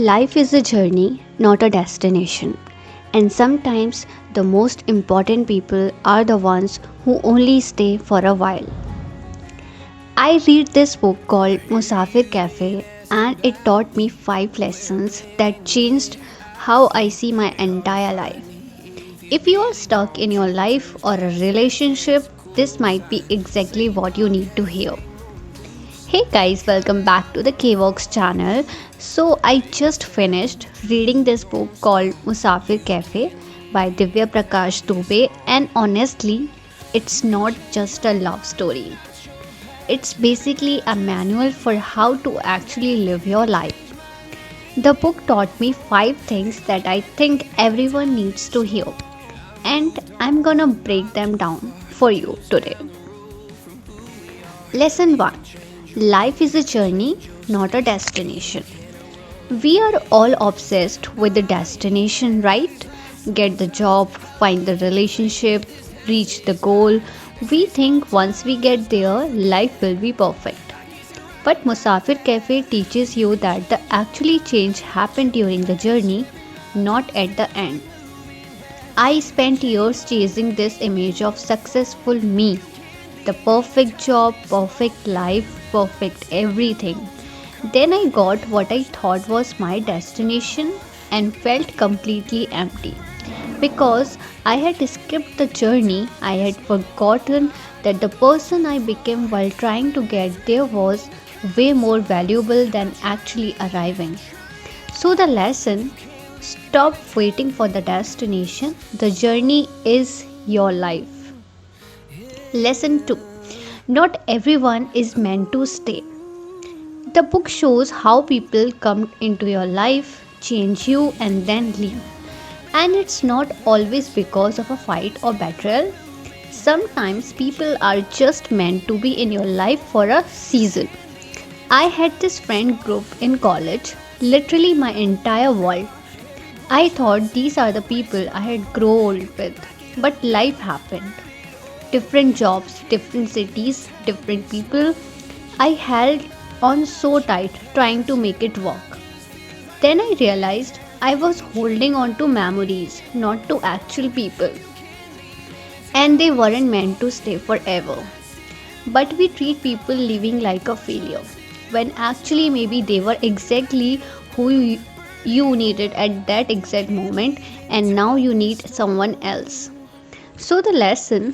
Life is a journey, not a destination. And sometimes the most important people are the ones who only stay for a while. I read this book called Musafir Cafe and it taught me 5 lessons that changed how I see my entire life. If you are stuck in your life or a relationship, this might be exactly what you need to hear. Hey guys, welcome back to the KVox channel. So, I just finished reading this book called Musafir Cafe by Divya Prakash Dubey, and honestly, it's not just a love story. It's basically a manual for how to actually live your life. The book taught me 5 things that I think everyone needs to hear, and I'm gonna break them down for you today. Lesson 1: Life is a journey, not a destination. We are all obsessed with the destination, right? Get the job, find the relationship, reach the goal. We think once we get there, life will be perfect. But Musafir Cafe teaches you that the actually change happened during the journey, not at the end. I spent years chasing this image of successful me, the perfect job, perfect life, perfect everything. Then I got what I thought was my destination and felt completely empty. Because I had skipped the journey, I had forgotten that the person I became while trying to get there was way more valuable than actually arriving. So, the lesson: stop waiting for the destination, the journey is your life. Lesson 2: Not everyone is meant to stay. The book shows how people come into your life, change you, and then leave. And it's not always because of a fight or betrayal. Sometimes people are just meant to be in your life for a season. I had this friend group in college, literally my entire world. I thought these are the people I had grown with, but life happened. Different jobs, different cities, different people. I held on so tight, trying to make it work. Then I realized I was holding on to memories, not to actual people, and they weren't meant to stay forever. But we treat people leaving like a failure, when actually maybe they were exactly who you needed at that exact moment, and now you need someone else. So, the lesson: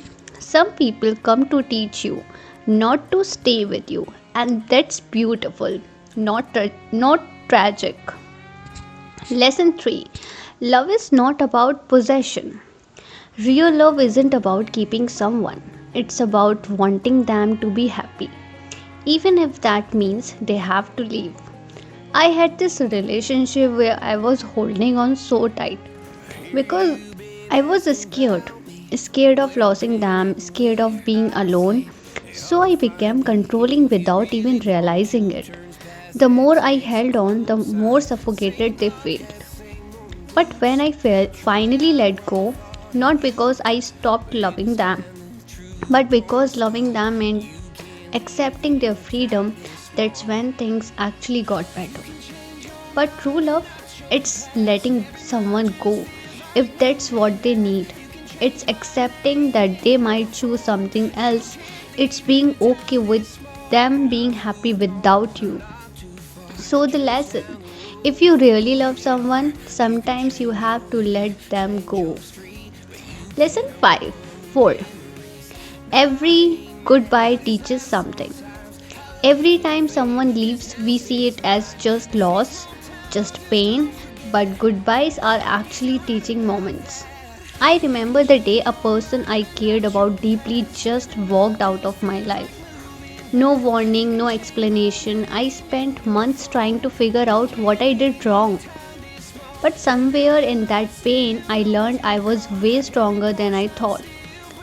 some people come to teach you, not to stay with you, and that's beautiful, not tragic. Lesson 3: Love is not about possession. Real love isn't about keeping someone, it's about wanting them to be happy, even if that means they have to leave. I had this relationship where I was holding on so tight because I was scared of losing them, scared of being alone. So I became controlling without even realizing it. The more I held on, the more suffocated they felt. But when I finally let go, not because I stopped loving them, but because loving them meant accepting their freedom, that's when things actually got better. But true love, it's letting someone go if that's what they need. It's accepting that they might choose something else. It's being okay with them being happy without you. So, the lesson: if you really love someone, sometimes you have to let them go. Lesson 5: 4. Every goodbye teaches something. Every time someone leaves, we see it as just loss, just pain, but goodbyes are actually teaching moments. I remember the day a person I cared about deeply just walked out of my life. No warning, no explanation. I spent months trying to figure out what I did wrong. But somewhere in that pain, I learned I was way stronger than I thought.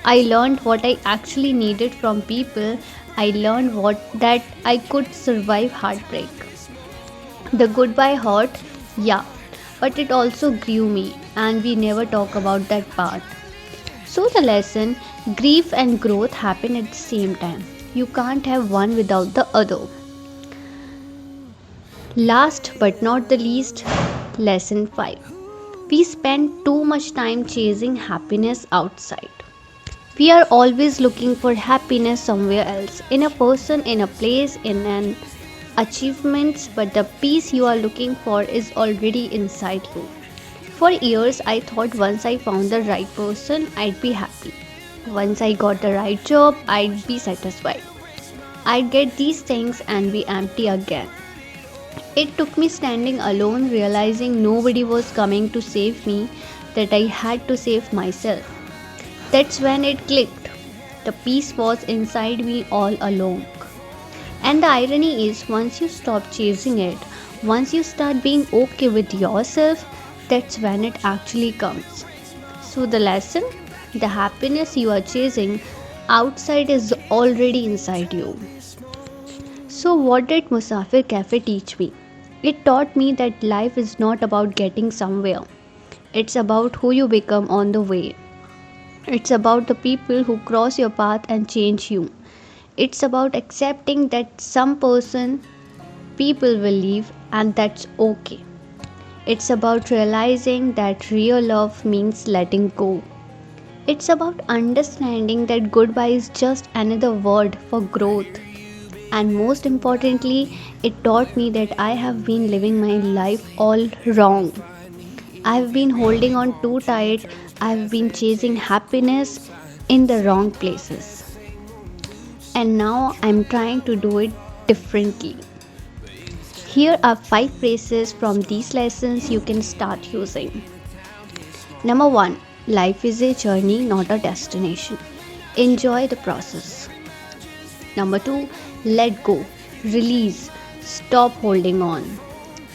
I learned what I actually needed from people. I learned what that I could survive heartbreak. The goodbye hurt, yeah, but it also grew me, and we never talk about that part. So, the lesson: grief and growth happen at the same time. You can't have one without the other. Last but not the least, lesson 5. We spend too much time chasing happiness outside. We are always looking for happiness somewhere else, in a person, in a place, in an achievements, but the peace you are looking for is already inside you. For years, I thought once I found the right person, I'd be happy. Once I got the right job, I'd be satisfied. I'd get these things and be empty again. It took me standing alone, realizing nobody was coming to save me, that I had to save myself. That's when it clicked. The peace was inside me all along. And the irony is, once you stop chasing it, once you start being okay with yourself, that's when it actually comes. So, the lesson, the happiness you are chasing outside is already inside you. So, what did Musafir Cafe teach me? It taught me that life is not about getting somewhere, it's about who you become on the way. It's about the people who cross your path and change you. It's about accepting that some people will leave, and that's okay. It's about realizing that real love means letting go. It's about understanding that goodbye is just another word for growth. And most importantly, it taught me that I have been living my life all wrong. I've been holding on too tight, I've been chasing happiness in the wrong places. And now I'm trying to do it differently. Here are 5 phrases from these lessons you can start using. Number 1. Life is a journey, not a destination. Enjoy the process. Number 2. Let go, release, stop holding on.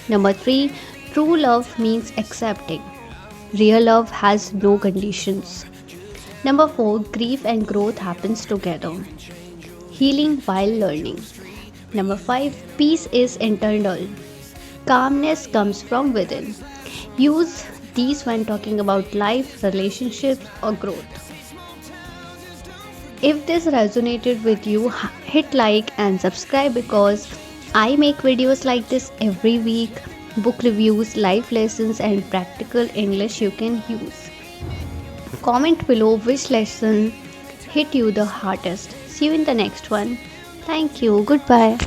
Number 3. True love means accepting. Real love has no conditions. Number 4. Grief and growth happens together. Healing while learning. Number 5. Peace is internal. Calmness comes from within. Use these when talking about life, relationships, or growth. If this resonated with you, hit like and subscribe because I make videos like this every week, book reviews, life lessons, and practical English you can use. Comment below which lesson hit you the hardest. See you in the next one. Thank you. Goodbye.